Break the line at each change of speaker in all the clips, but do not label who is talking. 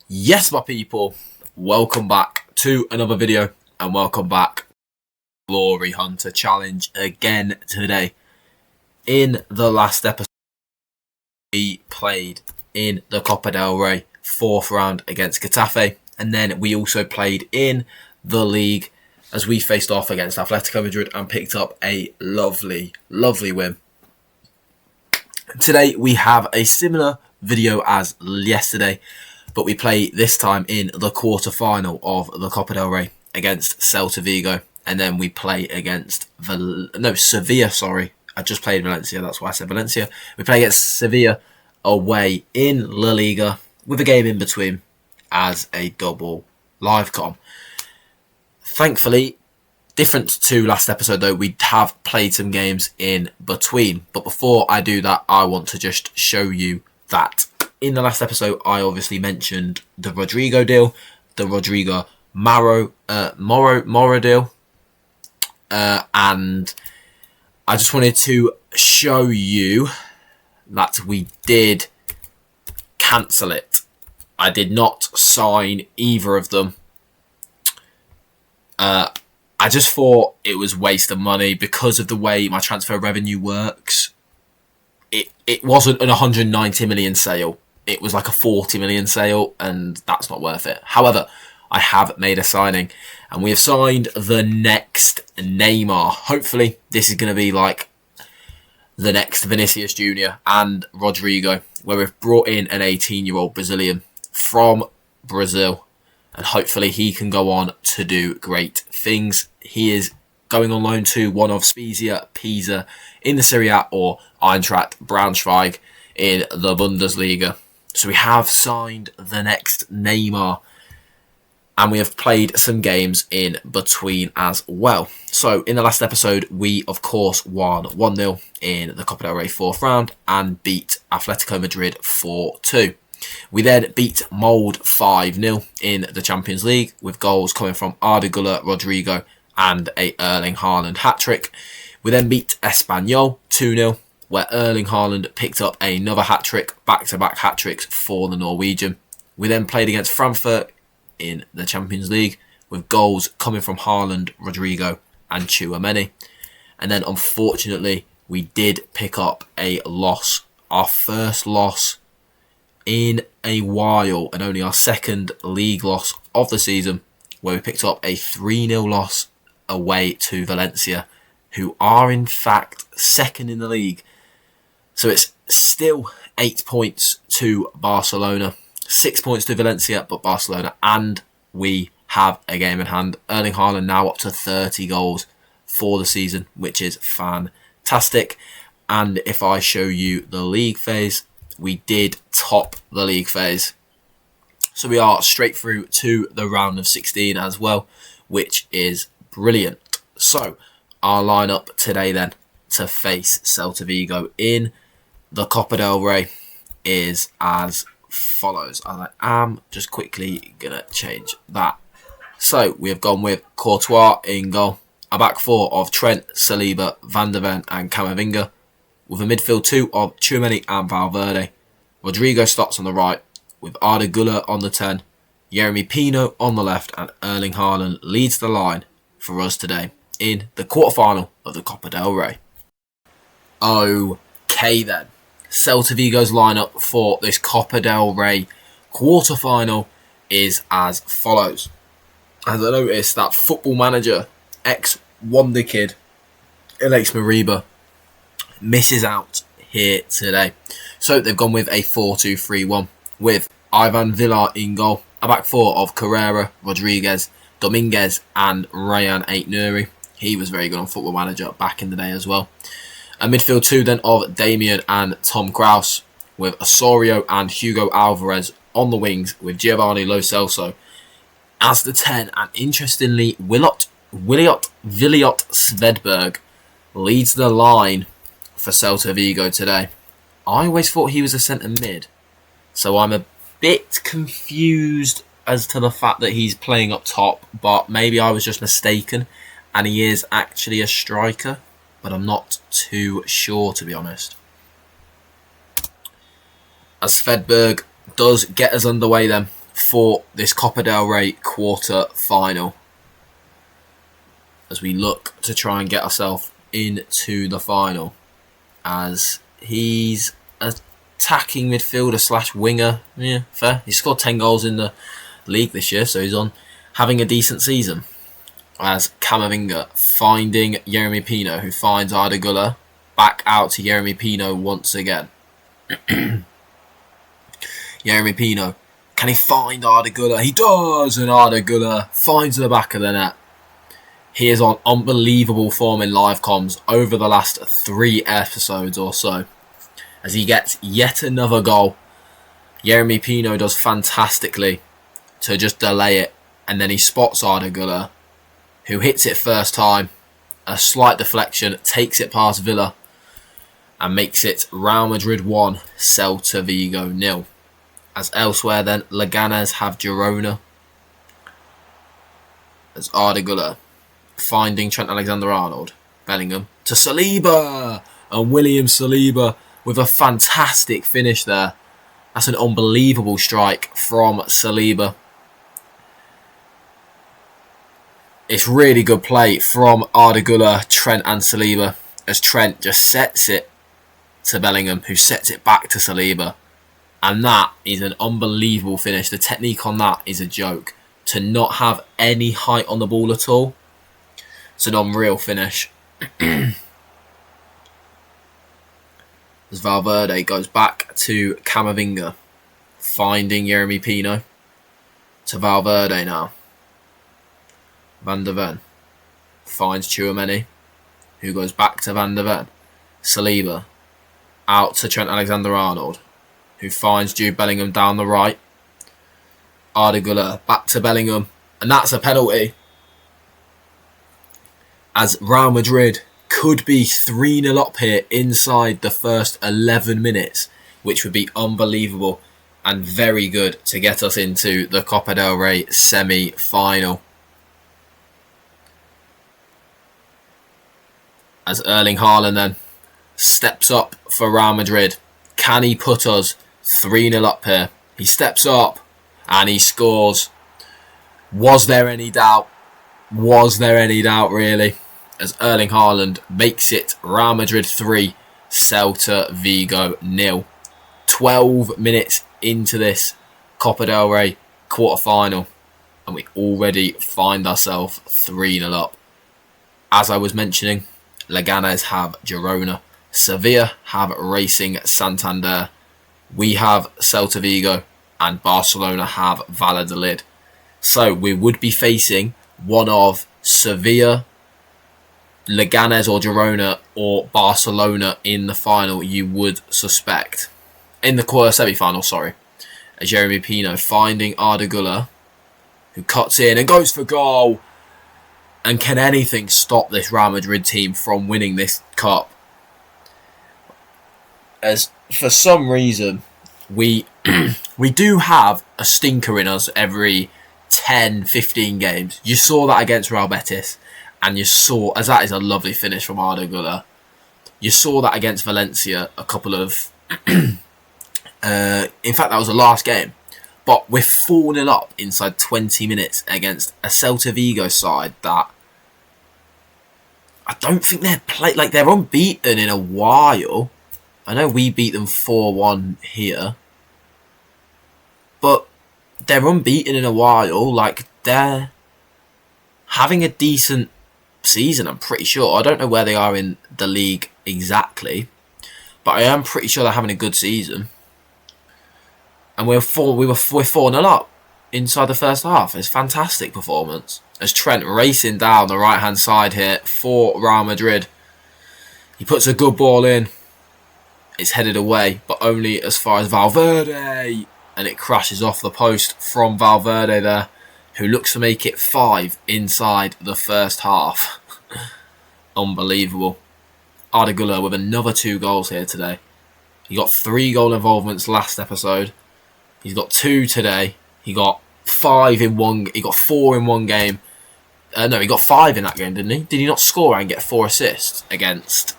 Yes, my people, welcome back to another video and welcome back Glory Hunter Challenge again today. In the last episode, we played in the Copa del Rey 4th round against Getafe, and then we also played in the league as we faced off against Atletico Madrid and picked up a lovely win. Today we have a similar video as yesterday, but we play this time in the quarter-final of the Copa del Rey against Celta Vigo, and then we play against Sevilla, sorry. I just played Valencia, that's why I said Valencia. We play against Sevilla away in La Liga with a game in between as a double live com. Thankfully, different to last episode though, we have played some games in between. But before I do that, I want to just show you that in the last episode, I obviously mentioned the Rodrigo deal, the Rodrigo Moro deal, and I just wanted to show you that we did cancel it. I did not sign either of them. I just thought it was waste of money because of the way my transfer revenue works. It wasn't an 190 million sale. It was like a 40 million sale, and that's not worth it. However, I have made a signing, and we have signed the next Neymar. Hopefully, this is going to be like the next Vinicius Jr. and Rodrigo, where we've brought in an 18-year-old Brazilian from Brazil, and hopefully he can go on to do great things. He is going on loan to one of Spezia, Pisa in the Serie A, or Eintracht Braunschweig in the Bundesliga. So we have signed the next Neymar, and we have played some games in between as well. So in the last episode, we of course won 1-0 in the Copa del Rey 4th round and beat Atletico Madrid 4-2. We then beat Molde 5-0 in the Champions League with goals coming from Arda Güler, Rodrigo and a Erling Haaland hat-trick. We then beat Espanyol 2-0. Where Erling Haaland picked up another hat-trick, back-to-back hat-tricks for the Norwegian. We then played against Frankfurt in the Champions League with goals coming from Haaland, Rodrigo and Tchouaméni. And then unfortunately, we did pick up a loss. Our first loss in a while, and only our second league loss of the season, where we picked up a 3-0 loss away to Valencia, who are in fact second in the league. So it's still 8 points to Barcelona, 6 points to Valencia, but Barcelona, and we have a game in hand. Erling Haaland now up to 30 goals for the season, which is fantastic. And if I show you the league phase, we did top the league phase. So we are straight through to the round of 16 as well, which is brilliant. So our lineup today then to face Celta Vigo in the Copa del Rey is as follows. I am just quickly going to change that. So we have gone with Courtois in goal, a back four of Trent, Saliba, Van der Ven and Camavinga, with a midfield two of Tchouaméni and Valverde. Rodrigo starts on the right, with Arda Güler on the 10, Jeremy Pino on the left, and Erling Haaland leads the line for us today in the quarterfinal of the Copa del Rey. Okay then. Celta Vigo's lineup for this Copa del Rey quarterfinal is as follows. As I noticed that Football Manager ex-Wonder Kid Alex Mariba misses out here today. So they've gone with a 4-2-3-1 with Ivan Villar in goal, a back four of Carrera, Rodriguez, Dominguez and Ryan Aït-Nouri. He was very good on Football Manager back in the day as well. A midfield two then of Damian and Tom Kraus, with Osorio and Hugo Alvarez on the wings, with Giovanni Lo Celso as the 10. And interestingly, Williot Svedberg leads the line for Celta Vigo today. I always thought he was a centre mid, so I'm a bit confused as to the fact that he's playing up top, but maybe I was just mistaken and he is actually a striker. But I'm not too sure, to be honest. As Svedberg does get us underway then for this Copa del Rey quarter final, as we look to try and get ourselves into the final, as he's attacking midfielder slash winger. Yeah, fair. He scored 10 goals in the league this year, so he's on having a decent season. As Camavinga finding Yeremy Pino, who finds Arda Güler, back out to Yeremy Pino once again. Yeremy Pino, can he find Arda Güler? He does, and Arda Güler finds the back of the net. He is on unbelievable form in live comms over the last 3 episodes or so, as he gets yet another goal. Yeremy Pino does fantastically to just delay it, and then he spots Arda Güler, who hits it first time. A slight deflection, takes it past Villa, and makes it Real Madrid 1, Celta Vigo 0. As elsewhere then, Leganés have Girona. As Arda Güler finding Trent Alexander-Arnold. Bellingham to Saliba, and William Saliba with a fantastic finish there. That's an unbelievable strike from Saliba. It's really good play from Arda Güler, Trent and Saliba, as Trent just sets it to Bellingham, who sets it back to Saliba. And that is an unbelievable finish. The technique on that is a joke. To not have any height on the ball at all, it's an unreal finish. As Valverde goes back to Camavinga, finding Yeremy Pino. To Valverde now. Van de Ven finds Tchouaméni, who goes back to Van de Ven. Saliba out to Trent Alexander-Arnold, who finds Jude Bellingham down the right. Arda Güler back to Bellingham, and that's a penalty. As Real Madrid could be 3-0 up here inside the first 11 minutes, which would be unbelievable and very good to get us into the Copa del Rey semi-final. As Erling Haaland then steps up for Real Madrid. Can he put us 3-0 up here? He steps up and he scores. Was there any doubt? Was there any doubt really? As Erling Haaland makes it Real Madrid 3, Celta Vigo 0. 12 minutes into this Copa del Rey quarter-final, and we already find ourselves 3-0 up. As I was mentioning, Leganés have Girona. Sevilla have Racing Santander. We have Celta Vigo, and Barcelona have Valladolid. So we would be facing one of Sevilla, Leganés or Girona, or Barcelona in the final, you would suspect. In the quarter semi-final, sorry. As Yeremy Pino finding Arda Güler, who cuts in and goes for goal. And can anything stop this Real Madrid team from winning this cup? As for some reason, we do have a stinker in us every 10, 15 games. You saw that against Real Betis, and you saw, as that is a lovely finish from Arda Güler, you saw that against Valencia a couple of... in fact, that was the last game. But we're 4-0 up inside 20 minutes against a Celta Vigo side that I don't think they're unbeaten in a while. I know we beat them 4-1 here, but they're unbeaten in a while. Like, they're having a decent season, I'm pretty sure. I don't know where they are in the league exactly, but I am pretty sure they're having a good season. And we're 4-0 up inside the first half. It's a fantastic performance. As Trent racing down the right-hand side here for Real Madrid. He puts a good ball in. It's headed away, but only as far as Valverde. And it crashes off the post from Valverde there, who looks to make it 5 inside the first half. Unbelievable. Arda Güler with another 2 goals here today. He got 3 goal involvements last episode. He's got 2 today. He got 5 in one. He got 4 in one game. No, he got 5 in that game, didn't he? Did he not score and get 4 assists against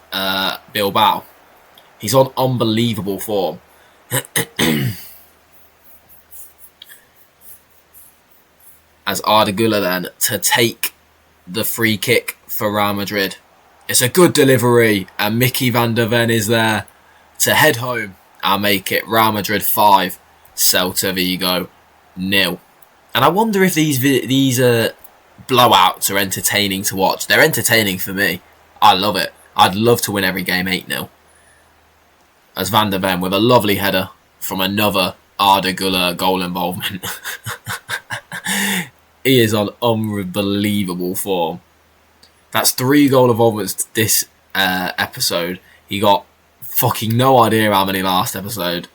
Bilbao? He's on unbelievable form. as Arda Güler then to take the free kick for Real Madrid. It's a good delivery, and Mickey van der Ven is there to head home and make it Real Madrid 5, Celta Vigo 0. And I wonder if these blowouts are entertaining to watch. They're entertaining for me. I love it. I'd love to win every game 8-0. As Van der Ven with a lovely header from another Arda Güler goal involvement. He is on unbelievable form. That's 3 goal involvements this episode. He got fucking no idea how many last episode.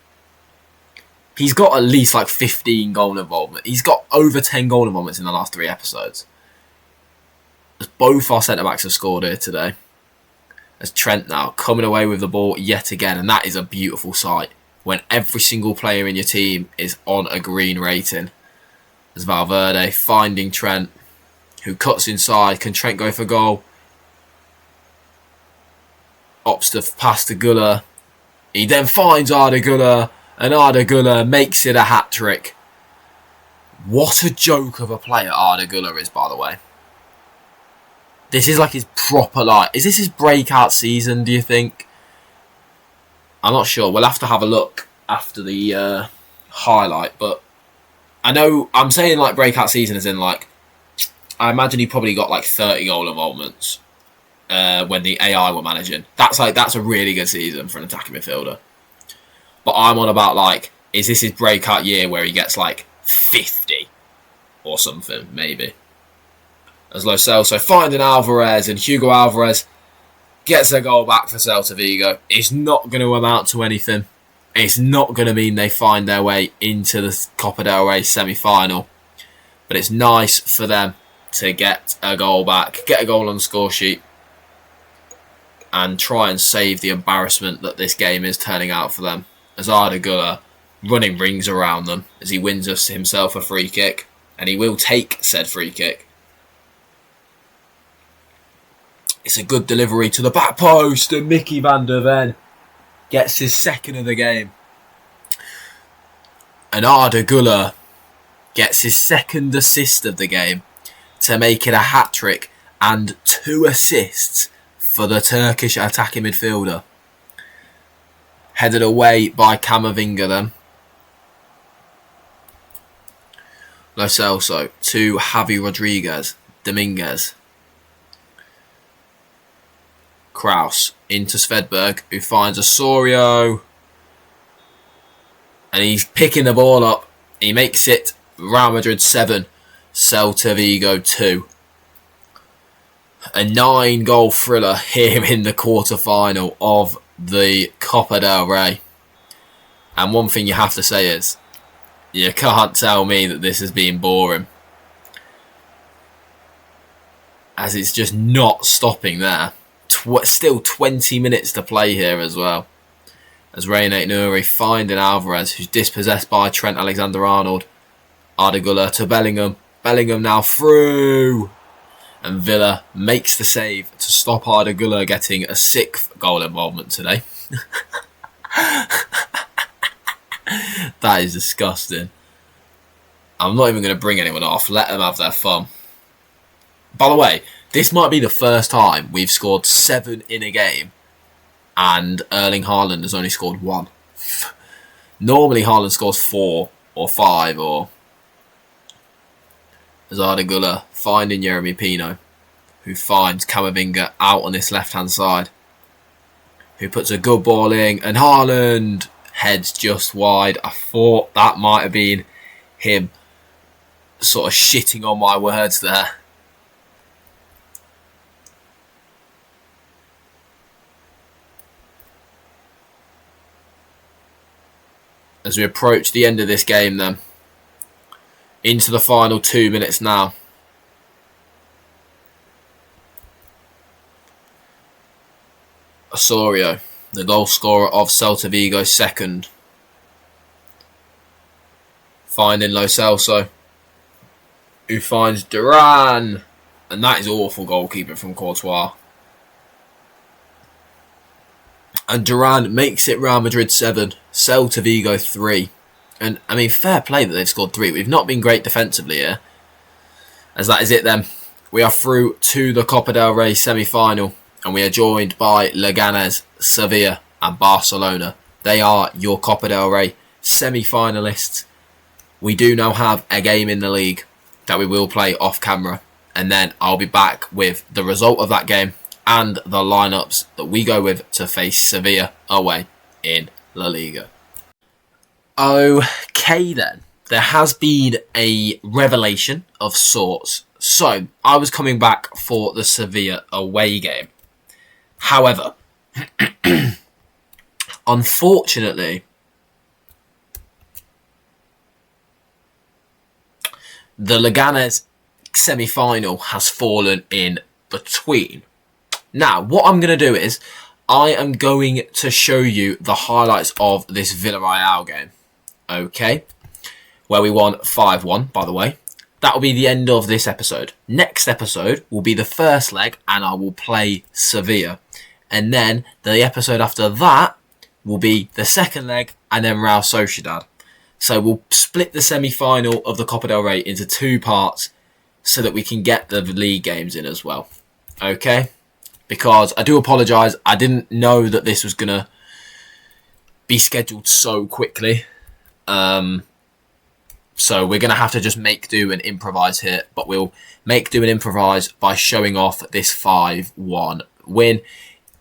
He's got at least like 15 goal involvement. He's got over 10 goal involvements in the last 3 episodes. As both our centre-backs have scored here today. As Trent now coming away with the ball yet again. And that is a beautiful sight. When every single player in your team is on a green rating. As Valverde finding Trent, who cuts inside. Can Trent go for goal? Opts to pass to Güler. He then finds Arda Güler. And Arda Güler makes it a hat-trick. What a joke of a player Arda Güler is, by the way. This is like his proper life. Is this his breakout season, do you think? I'm not sure. We'll have to have a look after the highlight. But I know I'm saying like breakout season as in like... I imagine he probably got like 30 goal involvements when the AI were managing. That's a really good season for an attacking midfielder. But I'm on about like, is this his breakout year where he gets like 50 or something, maybe? As Lo Celso finding Alvarez, and Hugo Alvarez gets a goal back for Celta Vigo. It's not going to amount to anything. It's not going to mean they find their way into the Copa del Rey semi-final. But it's nice for them to get a goal back, get a goal on the score sheet, and try and save the embarrassment that this game is turning out for them. As Arda Güler running rings around them as he wins us himself a free kick. And he will take said free kick. It's a good delivery to the back post, and Mickey van der Ven gets his second of the game. And Arda Güler gets his second assist of the game to make it a hat-trick and 2 assists for the Turkish attacking midfielder. Headed away by Camavinga then. Lo Celso to Javi Dominguez. Kraus into Svedberg, who finds Osorio. And he's picking the ball up. He makes it Real Madrid 7, Celta Vigo 2. A 9-goal thriller here in the quarter-final of the Copa del Rey. And one thing you have to say is, you can't tell me that this has been boring. As it's just not stopping there. Still 20 minutes to play here as well. As Reynate Nouri finding Alvarez, who's dispossessed by Trent Alexander-Arnold. Arda Güler to Bellingham. Bellingham now through. And Villa makes the save to stop Arda Güler getting a 6th goal involvement today. That is disgusting. I'm not even going to bring anyone off. Let them have their fun. By the way, this might be the first time we've scored 7 in a game and Erling Haaland has only scored 1. Normally Haaland scores 4 or 5 or... As Arda Güler finding Yeremy Pino, who finds Camavinga out on this left-hand side, who puts a good ball in, and Haaland heads just wide. I thought that might have been him sort of shitting on my words there. As we approach the end of this game then, into the final 2 minutes now. Osorio, the goal scorer of Celta Vigo's second. Finding Lo Celso, who finds Duran. And that is awful goalkeeping from Courtois. And Duran makes it Real Madrid 7, Celta Vigo 3. And, I mean, fair play that they've scored 3. We've not been great defensively here. as that is it then. We are through to the Copa del Rey semi-final, and we are joined by Leganés, Sevilla and Barcelona. They are your Copa del Rey semi-finalists. We do now have a game in the league that we will play off camera, and then I'll be back with the result of that game and the lineups that we go with to face Sevilla away in La Liga. Okay then, there has been a revelation of sorts. So, I was coming back for the Sevilla away game. However, unfortunately, the Leganés semi-final has fallen in between. Now, what I'm going to do is, I am going to show you the highlights of this Villarreal game. Okay? Where we won 5-1, by the way. That will be the end of this episode. Next episode will be the first leg, and I will play Sevilla. And then the episode after that will be the second leg, and then Real Sociedad. So we'll split the semi-final of the Copa del Rey into 2 parts so that we can get the league games in as well. Okay? Because I do apologise, I didn't know that this was going to be scheduled so quickly. So we're going to have to just make do and improvise here. But we'll make do and improvise by showing off this 5-1 win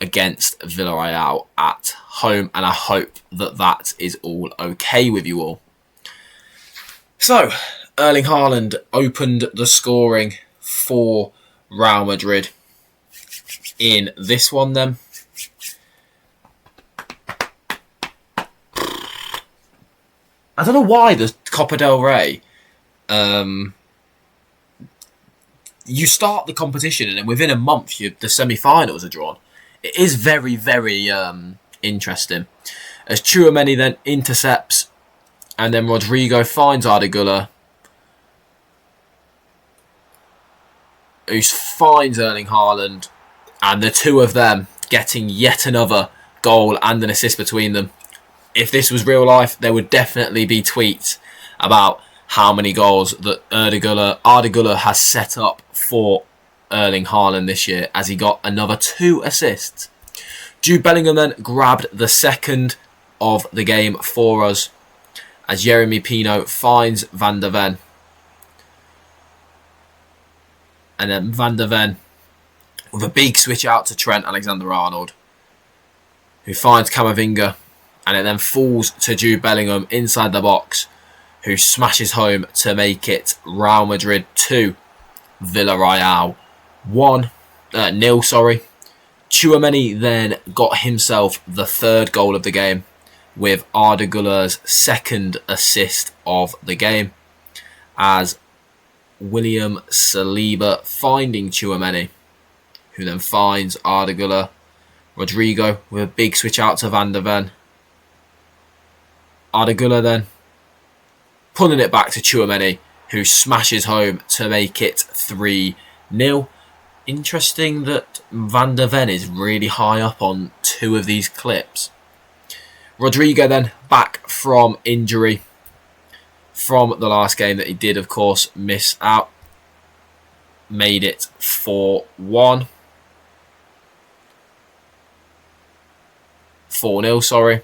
against Villarreal at home. And I hope that that is all okay with you all. So, Erling Haaland opened the scoring for Real Madrid in this one then. I don't know why the Copa del Rey, you start the competition and then within a month the semi-finals are drawn. It is very, very interesting. As Tchouaméni then intercepts and then Rodrigo finds Arda Güler, who finds Erling Haaland, and the two of them getting yet another goal and an assist between them. If this was real life, there would definitely be tweets about how many goals that Arda Güler has set up for Erling Haaland this year, as he got another 2 assists. Jude Bellingham then grabbed the second of the game for us, as Jeremy Pino finds Van der Ven. And then Van der Ven with a big switch out to Trent Alexander-Arnold, who finds Camavinga. And it then falls to Jude Bellingham inside the box, who smashes home to make it Real Madrid 2, Villarreal 0. Tchouaméni then got himself the 3rd goal of the game, with Arda Güler's 2nd assist of the game, as William Saliba finding Tchouaméni, who then finds Arda Güler. Rodrigo with a big switch out to Van der Ven. Arda Güler then pulling it back to Tchouaméni, who smashes home to make it 3-0. Interesting that Van der Ven is really high up on 2 of these clips. Rodrigo then back from injury from the last game that he did, of course, miss out. Made it 4-1. 4-0, sorry.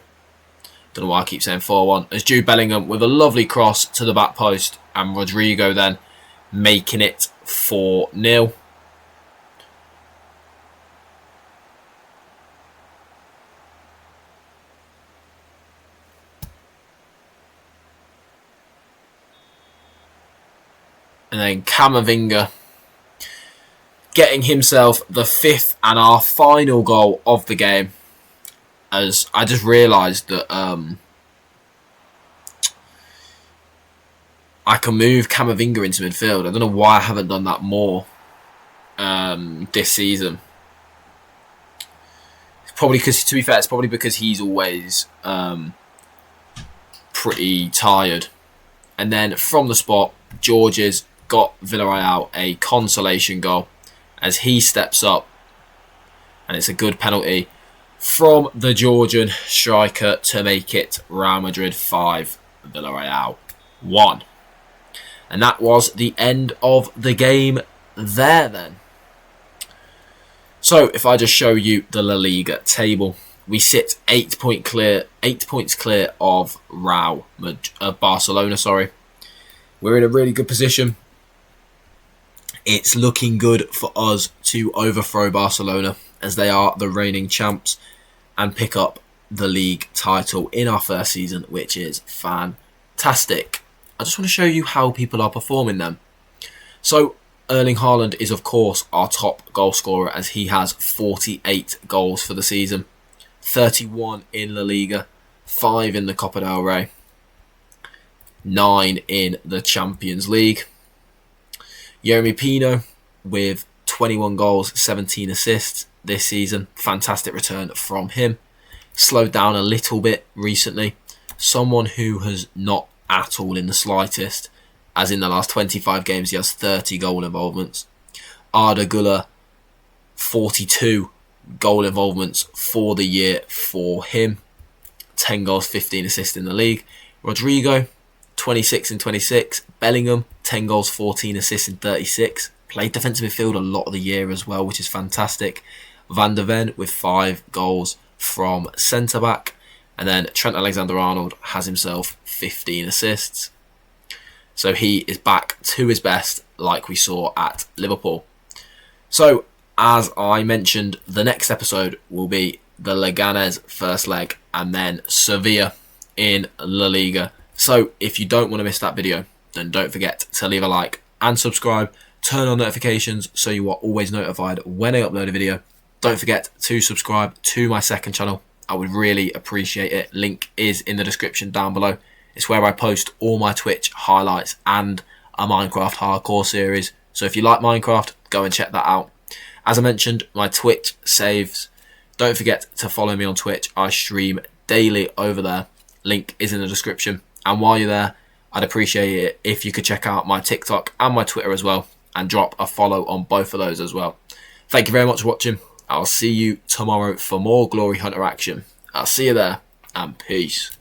Don't know why I keep saying 4-1. As Jude Bellingham with a lovely cross to the back post, and Rodrigo then making it 4-0. And then Camavinga getting himself the 5th and our final goal of the game. As I just realised that I can move Camavinga into midfield. I don't know why I haven't done that more this season. It's probably because, to be fair, it's probably because he's always pretty tired. And then from the spot, Georges got Villarreal a consolation goal as he steps up, and it's a good penalty from the Georgian striker to make it Real Madrid 5, Villarreal 1. And that was the end of the game there then. So if I just show you the La Liga table, we sit 8 points clear of Barcelona. Sorry, we're in a really good position. It's looking good for us to overthrow Barcelona, as they are the reigning champs, and pick up the league title in our first season, which is fantastic. I just want to show you how people are performing them. So Erling Haaland is of course our top goal scorer, as he has 48 goals for the season, 31 in La Liga, 5 in the Copa del Rey, 9 in the Champions League. Yeremy Pino with 21 goals, 17 assists this season. Fantastic return from him. Slowed down a little bit recently. Someone who has not at all in the slightest, as in the last 25 games he has 30 goal involvements. Arda Güler, 42 goal involvements for the year for him. 10 goals, 15 assists in the league. Rodrigo, 26 in 26. Bellingham, 10 goals, 14 assists in 36. Played defensive midfield a lot of the year as well, which is fantastic. Van de Ven with 5 goals from centre-back. And then Trent Alexander-Arnold has himself 15 assists. So he is back to his best, like we saw at Liverpool. So, as I mentioned, the next episode will be the Leganés first leg, and then Sevilla in La Liga. So if you don't want to miss that video, then don't forget to leave a like and subscribe. Turn on notifications so you are always notified when I upload a video. Don't forget to subscribe to my second channel. I would really appreciate it. Link is in the description down below. It's where I post all my Twitch highlights and a Minecraft hardcore series. So if you like Minecraft, go and check that out. As I mentioned, my Twitch saves. Don't forget to follow me on Twitch. I stream daily over there. Link is in the description. And while you're there, I'd appreciate it if you could check out my TikTok and my Twitter as well, and drop a follow on both of those as well. Thank you very much for watching. I'll see you tomorrow for more Glory Hunter action. I'll see you there, and peace.